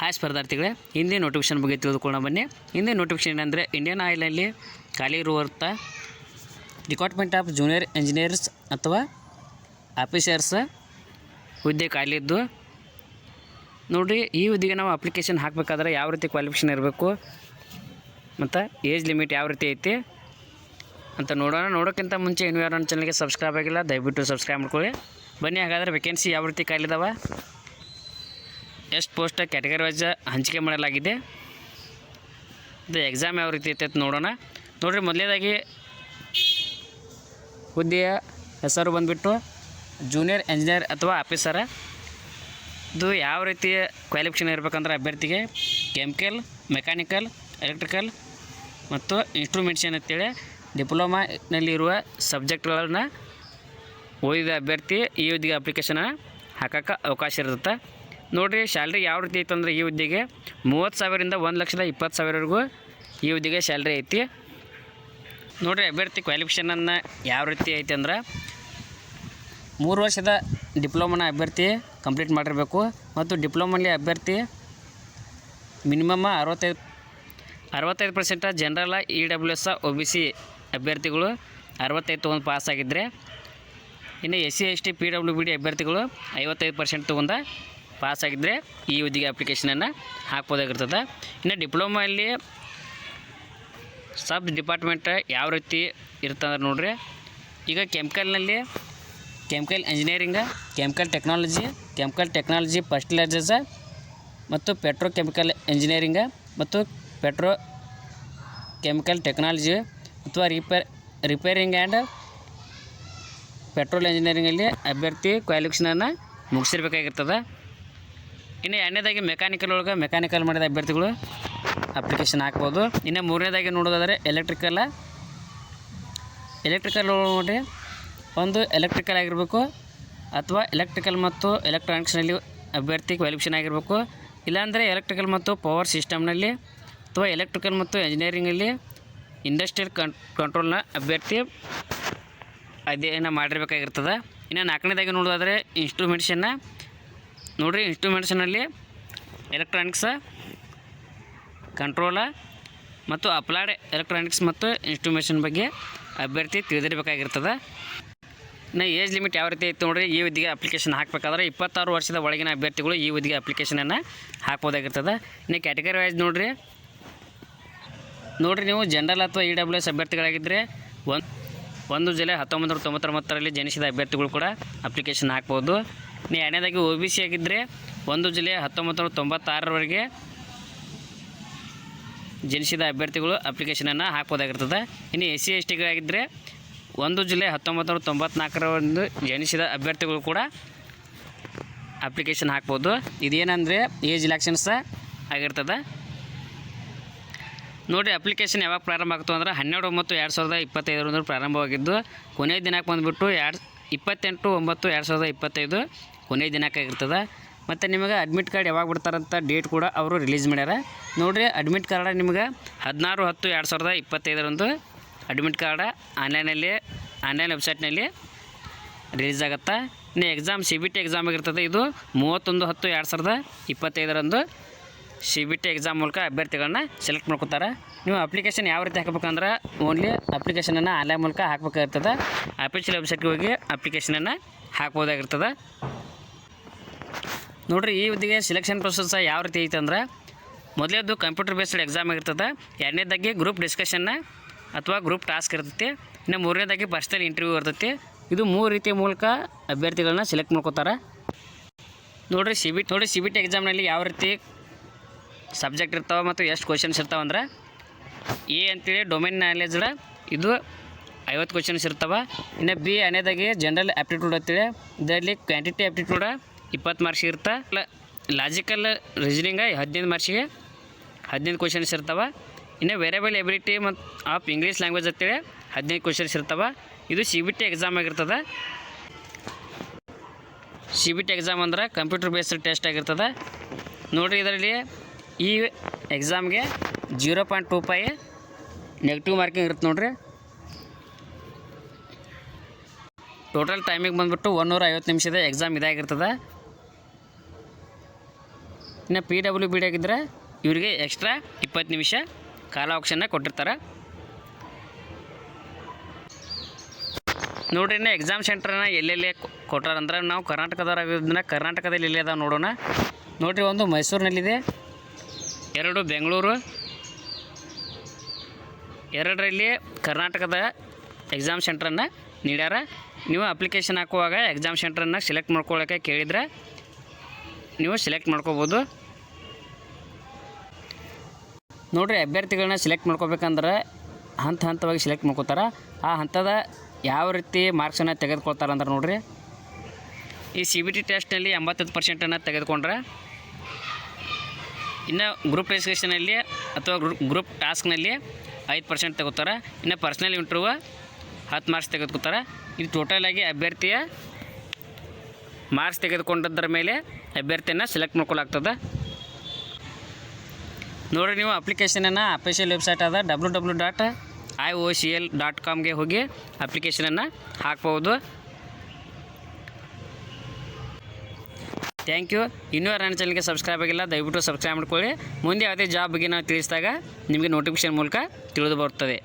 Hi ಸ್ಪರ್ಧಾರ್ಥಿಗಳೇ, ಹಿಂದೆ notification ಬಗ್ಗೆ ತಿಳಿದುಕೊಳ್ಳೋಣ ಬನ್ನಿ. ಹಿಂದೆ ನೋಟಿಫಿಕೇಷನ್ ಏನಂದರೆ ಇಂಡಿಯನ್ ಆಯಿಲಲ್ಲಿ ಖಾಲಿ ಇರುವಂಥ ಡಿಪಾರ್ಟ್ಮೆಂಟ್ ಆಫ್ ಜೂನಿಯರ್ ಇಂಜಿನಿಯರ್ಸ್ ಅಥವಾ ಆಫೀಸರ್ಸ್ ಹುದ್ದೆ ಖಾಲಿ ಇದ್ದು ನೋಡಿರಿ. ಈ ಹುದ್ದೆಗೆ ನಾವು ಅಪ್ಲಿಕೇಶನ್ ಹಾಕಬೇಕಾದ್ರೆ ಯಾವ ರೀತಿ ಕ್ವಾಲಿಫಿಕೇಷನ್ ಇರಬೇಕು ಮತ್ತು ಏಜ್ ಲಿಮಿಟ್ ಯಾವ ರೀತಿ ಐತಿ ಅಂತ ನೋಡೋಣ. ನೋಡೋಕ್ಕಿಂತ ಮುಂಚೆ ಇನ್ನೂ ಯಾರು ನನ್ನ ಚಾನಲ್ಗೆ ಸಬ್ಸ್ಕ್ರೈಬ್ ಆಗಿಲ್ಲ, ದಯವಿಟ್ಟು ಸಬ್ಸ್ಕ್ರೈಬ್ ಮಾಡ್ಕೊಳ್ಳಿ. ಬನ್ನಿ, ಹಾಗಾದರೆ ವೇಕೆನ್ಸಿ ಯಾವ ರೀತಿ ಖಾಲಿ ಇದಾವೆ, ಎಷ್ಟು ಪೋಸ್ಟ್ ಕ್ಯಾಟಗರಿ ವೈಸ್ ಹಂಚಿಕೆ ಮಾಡಲಾಗಿದೆ, ಇದು ಎಕ್ಸಾಮ್ ಯಾವ ರೀತಿ ಐತೆ ಅಂತ ನೋಡೋಣ. ನೋಡಿರಿ, ಮೊದಲನೇದಾಗಿ ಹುದ್ದೆಯ ಹೆಸರು ಬಂದುಬಿಟ್ಟು ಜೂನಿಯರ್ ಇಂಜಿನಿಯರ್ ಅಥವಾ ಆಫೀಸರ. ಇದು ಯಾವ ರೀತಿಯ ಕ್ವಾಲಿಫಿಕೇಷನ್ ಇರಬೇಕಂದ್ರೆ ಅಭ್ಯರ್ಥಿಗೆ ಕೆಮಿಕಲ್, ಮೆಕ್ಯಾನಿಕಲ್, ಎಲೆಕ್ಟ್ರಿಕಲ್ ಮತ್ತು ಇನ್ಸ್ಟ್ರೂಮೆಂಟೇಷನ್ ಅಂತೇಳಿ ಡಿಪ್ಲೊಮಾನಲ್ಲಿರುವ ಸಬ್ಜೆಕ್ಟ್ಗಳನ್ನು ಓದಿದ ಅಭ್ಯರ್ಥಿ ಈ ಹುದ್ದೆಗೆ ಅಪ್ಲಿಕೇಶನ್ ಹಾಕೋಕ್ಕೆ ಅವಕಾಶ ಇರುತ್ತೆ. ನೋಡಿರಿ, ಸ್ಯಾಲ್ರಿ ಯಾವ ರೀತಿ ಐತೆ ಅಂದರೆ ಈ ಹುದ್ದೆಗೆ 30,000ರಿಂದ 1,20,000ವರೆಗೂ ಈ ಹುದ್ದೆಗೆ ಸ್ಯಾಲ್ರಿ ಐತಿ. ನೋಡಿರಿ, ಅಭ್ಯರ್ಥಿ ಕ್ವಾಲಿಫಿಕೇಷನನ್ನು ಯಾವ ರೀತಿ ಐತಿ ಅಂದ್ರೆ 3 ವರ್ಷದ ಡಿಪ್ಲೊಮಾನ ಅಭ್ಯರ್ಥಿ ಕಂಪ್ಲೀಟ್ ಮಾಡಿರಬೇಕು ಮತ್ತು ಡಿಪ್ಲೊಮಲ್ಲಿ ಅಭ್ಯರ್ಥಿ ಮಿನಿಮಮ್ 65% ಜನರಲ್ EWS OBC ಅಭ್ಯರ್ಥಿಗಳು 65 ತೊಗೊಂಡು ಪಾಸ್ ಆಗಿದ್ದರೆ, ಇನ್ನು SC ST PWBD ಅಭ್ಯರ್ಥಿಗಳು 55% ತೊಗೊಂಡು ಪಾಸ್ ಆಗಿದ್ದರೆ ಈ ಹುದ್ದೆಗೆ ಅಪ್ಲಿಕೇಶನನ್ನು ಹಾಕ್ಬೋದಾಗಿರ್ತದೆ. ಇನ್ನು ಡಿಪ್ಲೊಮಲ್ಲಿ ಸಬ್ ಡಿಪಾರ್ಟ್ಮೆಂಟ್ ಯಾವ ರೀತಿ ಇರ್ತಂದ್ರೆ ನೋಡ್ರಿ, ಈಗ chemical engineering, chemical technology fertilisers ಮತ್ತು ಪೆಟ್ರೋಕೆಮಿಕಲ್ ಇಂಜಿನಿಯರಿಂಗ ಮತ್ತು ಪೆಟ್ರೋಕೆಮಿಕಲ್ ಟೆಕ್ನಾಲಜಿ ಅಥವಾ ರಿಪೇರಿಂಗ್ ಆ್ಯಂಡ್ ಪೆಟ್ರೋಲ್ ಇಂಜಿನಿಯರಿಂಗಲ್ಲಿ ಅಭ್ಯರ್ಥಿ ಕ್ವಾಲಿಫಿಕೇಷನನ್ನು ಮುಗಿಸಿರ್ಬೇಕಾಗಿರ್ತದೆ. ಇನ್ನು ಎರಡನೇದಾಗಿ ಮೆಕ್ಯಾನಿಕಲ್ ಮಾಡಿದ ಅಭ್ಯರ್ಥಿಗಳು ಅಪ್ಲಿಕೇಶನ್ ಹಾಕ್ಬೋದು. ಇನ್ನು ಮೂರನೇದಾಗಿ ನೋಡೋದಾದರೆ ಎಲೆಕ್ಟ್ರಿಕಲ್ ನೋಡಿರಿ, ಒಂದು ಎಲೆಕ್ಟ್ರಿಕಲ್ ಆಗಿರಬೇಕು ಅಥವಾ ಎಲೆಕ್ಟ್ರಿಕಲ್ ಮತ್ತು ಎಲೆಕ್ಟ್ರಾನಿಕ್ಸ್ನಲ್ಲಿ ಅಭ್ಯರ್ಥಿ ಕ್ವಾಲಿಫಿಕೇಷನ್ ಆಗಿರಬೇಕು. ಇಲ್ಲಾಂದರೆ ಎಲೆಕ್ಟ್ರಿಕಲ್ ಮತ್ತು ಪವರ್ ಸಿಸ್ಟಮ್ನಲ್ಲಿ ಅಥವಾ ಎಲೆಕ್ಟ್ರಿಕಲ್ ಮತ್ತು ಇಂಜಿನಿಯರಿಂಗಲ್ಲಿ ಇಂಡಸ್ಟ್ರಿಯಲ್ ಕಂಟ್ರೋಲ್ನ ಅಭ್ಯರ್ಥಿ ಅಧ್ಯಯನ ಮಾಡಿರಬೇಕಾಗಿರ್ತದೆ. ಇನ್ನು ನಾಲ್ಕನೇದಾಗಿ ನೋಡೋದಾದರೆ ಇನ್ಸ್ಟ್ರೂಮೆಂಟೇಷನ್ನ ನೋಡಿರಿ, ಇನ್ಸ್ಟ್ರೂಮೆಂಟೇಷನಲ್ಲಿ ಎಲೆಕ್ಟ್ರಾನಿಕ್ಸ್ ಕಂಟ್ರೋಲ ಮತ್ತು ಅಪ್ಲೈಡ್ ಎಲೆಕ್ಟ್ರಾನಿಕ್ಸ್ ಮತ್ತು ಇನ್ಸ್ಟ್ರೂಮೇಷನ್ ಬಗ್ಗೆ ಅಭ್ಯರ್ಥಿ ತಿಳಿದಿರಬೇಕಾಗಿರ್ತದೆ. ಇನ್ನು ಏಜ್ ಲಿಮಿಟ್ ಯಾವ ರೀತಿ ಐತೆ ನೋಡಿರಿ, ಈ ಹುದ್ದೆಗೆ ಅಪ್ಲಿಕೇಶನ್ ಹಾಕಬೇಕಾದ್ರೆ 26 ವರ್ಷದ ಒಳಗಿನ ಅಭ್ಯರ್ಥಿಗಳು ಈ ಹುದ್ದೆಗೆ ಅಪ್ಲಿಕೇಶನನ್ನು ಹಾಕ್ಬೋದಾಗಿರ್ತದೆ. ಇನ್ನು ಕ್ಯಾಟಗರಿ ವೈಸ್ ನೋಡಿರಿ, ನೀವು ಜನರಲ್ ಅಥವಾ EWS ಅಭ್ಯರ್ಥಿಗಳಾಗಿದ್ದರೆ 1 ಜುಲೈ 1999ರಲ್ಲಿ ಜನಿಸಿದ ಅಭ್ಯರ್ಥಿಗಳು ಕೂಡ ಅಪ್ಲಿಕೇಶನ್ ಹಾಕ್ಬೋದು. ಇನ್ನು ಎರಡನೇದಾಗಿ OBC ಆಗಿದ್ದರೆ 1 ಜುಲೈ 1996ರವರೆಗೆ ಜನಿಸಿದ ಅಭ್ಯರ್ಥಿಗಳು ಅಪ್ಲಿಕೇಶನನ್ನು ಹಾಕ್ಬೋದಾಗಿರ್ತದೆ. ಇನ್ನು SC STಗಳಾಗಿದ್ದರೆ 1 ಜುಲೈ 1994ರಂದು ಜನಿಸಿದ ಅಭ್ಯರ್ಥಿಗಳು ಕೂಡ ಅಪ್ಲಿಕೇಶನ್ ಹಾಕ್ಬೋದು. ಇದೇನೆಂದರೆ ಏಜ್ ರಿಲ್ಯಾಕ್ಸೇಷನ್ಸ್ ಆಗಿರ್ತದೆ. ನೋಡಿ, ಅಪ್ಲಿಕೇಶನ್ ಯಾವಾಗ ಪ್ರಾರಂಭ ಆಗ್ತದೆ ಅಂದ್ರೆ 12/9/2025 ಪ್ರಾರಂಭವಾಗಿದ್ದು ಕೊನೆಯ ದಿನಾಂಕ ಬಂದುಬಿಟ್ಟು 28/9/2025 ಕೊನೆಯ ದಿನಾಂಕ ಆಗಿರ್ತದೆ. ಮತ್ತು ನಿಮಗೆ ಅಡ್ಮಿಟ್ ಕಾರ್ಡ್ ಯಾವಾಗ ಬಿಡ್ತಾರಂತ ಡೇಟ್ ಕೂಡ ಅವರು ರಿಲೀಸ್ ಮಾಡ್ಯಾರ. ನೋಡಿರಿ, ಅಡ್ಮಿಟ್ ಕಾರ್ಡ ನಿಮಗೆ 16/10/2025 ಅಡ್ಮಿಟ್ ಕಾರ್ಡ ಆನ್ಲೈನ್ ವೆಬ್ಸೈಟ್ನಲ್ಲಿ ರಿಲೀಸ್ ಆಗುತ್ತೆ. ಇನ್ನು ಎಕ್ಸಾಮ್ CBT ಎಕ್ಸಾಮ್ ಆಗಿರ್ತದೆ. ಇದು 31/10/2025 CBT ಎಕ್ಸಾಮ್ ಮೂಲಕ ಅಭ್ಯರ್ಥಿಗಳನ್ನ ಸೆಲೆಕ್ಟ್ ಮಾಡ್ಕೊತಾರೆ. ನೀವು ಅಪ್ಲಿಕೇಶನ್ ಯಾವ ರೀತಿ ಹಾಕಬೇಕಂದ್ರೆ ಓನ್ಲಿ ಅಪ್ಲಿಕೇಶನನ್ನು ಆನ್ಲೈನ್ ಮೂಲಕ ಹಾಕಬೇಕಾಗಿರ್ತದೆ. ಅಫಿಷಿಯಲ್ ವೆಬ್ಸೈಟ್ಗೆ ಹೋಗಿ ಅಪ್ಲಿಕೇಶನನ್ನು ಹಾಕ್ಬೋದಾಗಿರ್ತದೆ. ನೋಡಿರಿ, ಈ ಹುದ್ದೆಗೆ ಸೆಲೆಕ್ಷನ್ ಪ್ರೊಸೆಸ್ ಯಾವ ರೀತಿ ಐತೆ ಅಂದ್ರೆ ಮೊದಲೇದು ಕಂಪ್ಯೂಟರ್ ಬೇಸ್ಡ್ ಎಕ್ಸಾಮ್ ಆಗಿರ್ತದೆ. ಎರಡನೇದಾಗಿ ಗ್ರೂಪ್ ಡಿಸ್ಕಷನ್ನ ಅಥವಾ ಗ್ರೂಪ್ ಟಾಸ್ಕ್ ಇರ್ತೈತಿ. ಇನ್ನು ಮೂರನೇದಾಗಿ ಪರ್ಸನಲ್ ಇಂಟರ್ವ್ಯೂ ಇರ್ತೈತಿ. ಇದು 3 ರೀತಿಯ ಮೂಲಕ ಅಭ್ಯರ್ಥಿಗಳನ್ನ ಸೆಲೆಕ್ಟ್ ಮಾಡ್ಕೋತಾರೆ. ನೋಡಿರಿ, CBT ಎಕ್ಸಾಮ್ನಲ್ಲಿ ಯಾವ ರೀತಿ ಸಬ್ಜೆಕ್ಟ್ ಇರ್ತಾವೆ ಮತ್ತು ಎಷ್ಟು ಕ್ವಶನ್ಸ್ ಇರ್ತಾವೆ ಅಂದ್ರೆ A ಅಂತೇಳಿ ಡೊಮೈನ್ ನಾಲೆಜ್ಡ ಇದು 50 ಕ್ವಶನ್ಸ್ ಇರ್ತಾವೆ. ಇನ್ನು B ಅನ್ನೋದಾಗಿ ಜನರಲ್ ಆ್ಯಪ್ಟಿಟ್ಯೂಡ್ ಅಂತೇಳಿ ಇದರಲ್ಲಿ ಕ್ವಾಂಟಿಟಿ ಆ್ಯಪ್ಟಿಟ್ಯೂಡ 20 ಮಾರ್ಕ್ಸ್ ಇರ್ತಾ. ಲಾಜಿಕಲ್ ರೀಸನಿಂಗ 15 ಮಾರ್ಕ್ಸಿಗೆ 15 ಕ್ವಶನ್ಸ್ ಇರ್ತಾವೆ. ಇನ್ನು ವೇರಿಯಬಲ್ ಎಬಿಲಿಟಿ ಮತ್ತು ಆಫ್ ಇಂಗ್ಲೀಷ್ ಲ್ಯಾಂಗ್ವೇಜ್ ಅಂತೇಳಿ 15 ಕ್ವಶನ್ಸ್ ಇರ್ತಾವೆ. ಇದು CBT ಎಕ್ಸಾಮ್ ಆಗಿರ್ತದೆ. CBT ಎಕ್ಸಾಮ್ ಅಂದ್ರೆ ಕಂಪ್ಯೂಟರ್ ಬೇಸ್ಡ್ ಟೆಸ್ಟ್ ಆಗಿರ್ತದೆ. ನೋಡಿರಿ, ಇದರಲ್ಲಿ ಈ ಎಕ್ಸಾಮ್ಗೆ 0.25 ನೆಗೆಟಿವ್ ಮಾರ್ಕಿಂಗ್ ಇರುತ್ತೆ. ನೋಡಿರಿ, ಟೋಟಲ್ ಟೈಮಿಂಗ್ ಬಂದುಬಿಟ್ಟು 150 ನಿಮಿಷದ ಎಕ್ಸಾಮ್ ಇದಾಗಿರ್ತದೆ. ಇನ್ನು PWBD ಆಗಿದ್ದರೆ ಇವರಿಗೆ ಎಕ್ಸ್ಟ್ರಾ 20 ನಿಮಿಷ ಕಾಲಾವಕಾಶನ ಕೊಟ್ಟಿರ್ತಾರೆ. ನೋಡ್ರಿ ಇನ್ನು ಎಕ್ಸಾಮ್ ಸೆಂಟ್ರನ್ನ ಎಲ್ಲೆಲ್ಲಿ ಕೊಟ್ಟಾರಂದ್ರೆ ನಾವು ಕರ್ನಾಟಕದವರಾಗಿದ್ದನ್ನ ಕರ್ನಾಟಕದಲ್ಲಿ ಎಲ್ಲಿ ಅದಾವೆ ನೋಡೋಣ. ನೋಡಿರಿ, ಒಂದು ಮೈಸೂರಿನಲ್ಲಿದೆ, 2 ಬೆಂಗಳೂರು, 2ರಲ್ಲಿ ಕರ್ನಾಟಕದ ಎಕ್ಸಾಮ್ ಸೆಂಟ್ರನ್ನು ನೀಡ್ಯಾರ. ನೀವು ಅಪ್ಲಿಕೇಶನ್ ಹಾಕುವಾಗ ಎಕ್ಸಾಮ್ ಸೆಂಟ್ರನ್ನು ಸೆಲೆಕ್ಟ್ ಮಾಡ್ಕೊಳ್ಳೋಕೆ ಕೇಳಿದರೆ ನೀವು ಸೆಲೆಕ್ಟ್ ಮಾಡ್ಕೋಬೋದು. ನೋಡಿರಿ, ಅಭ್ಯರ್ಥಿಗಳನ್ನ ಸೆಲೆಕ್ಟ್ ಮಾಡ್ಕೋಬೇಕಂದ್ರೆ ಹಂತವಾಗಿ ಸೆಲೆಕ್ಟ್ ಮಾಡ್ಕೋತಾರೆ. ಆ ಹಂತದ ಯಾವ ರೀತಿ ಮಾರ್ಕ್ಸನ್ನು ತೆಗೆದುಕೊಳ್ತಾರೆ ಅಂದ್ರೆ ನೋಡಿರಿ, ಈ CBT ಟೆಸ್ಟ್ನಲ್ಲಿ 85% ತೆಗೆದುಕೊಂಡ್ರೆ ಇನ್ನು ಗ್ರೂಪ್ ಡಿಸ್ಕಷನಲ್ಲಿ ಅಥವಾ ಗ್ರೂಪ್ ಟಾಸ್ಕ್ನಲ್ಲಿ 5% ತೆಗೋತಾರೆ. ಇನ್ನು ಪರ್ಸ್ನಲ್ ಇಂಟರ್ವ್ಯೂ 10 ಮಾರ್ಕ್ಸ್ ತೆಗೆದುಕೊತಾರೆ. ಇದು ಟೋಟಲಾಗಿ ಅಭ್ಯರ್ಥಿಯ ಮಾರ್ಕ್ಸ್ ತೆಗೆದುಕೊಂಡದ್ರ ಮೇಲೆ ಅಭ್ಯರ್ಥಿಯನ್ನು ಸೆಲೆಕ್ಟ್ ಮಾಡ್ಕೊಳ್ಳಾಗ್ತದೆ. ನೋಡಿರಿ, ನೀವು ಅಪ್ಲಿಕೇಶನನ್ನು ಅಫಿಷಿಯಲ್ ವೆಬ್ಸೈಟ್ ಆದ www.iocl.com ಹೋಗಿ ಅಪ್ಲಿಕೇಶನನ್ನು ಹಾಕ್ಬೋದು. Thank you. ಇನ್ನೂ ನನ್ನ ಚಾನಲ್ಗೆ ಸಬ್ಸ್ಕ್ರೈಬ್ ಆಗಿಲ್ಲ, ದಯವಿಟ್ಟು ಸಬ್ಸ್ಕ್ರೈಬ್ ಮಾಡ್ಕೊಳ್ಳಿ. ಮುಂದೆ ಯಾವುದೇ ಜಾಬ್ ಬಗ್ಗೆ ನಾವು ತಿಳಿಸಿದಾಗ ನಿಮಗೆ ನೋಟಿಫಿಕೇಷನ್ ಮೂಲಕ ತಿಳಿದು ಬರ್ತದೆ.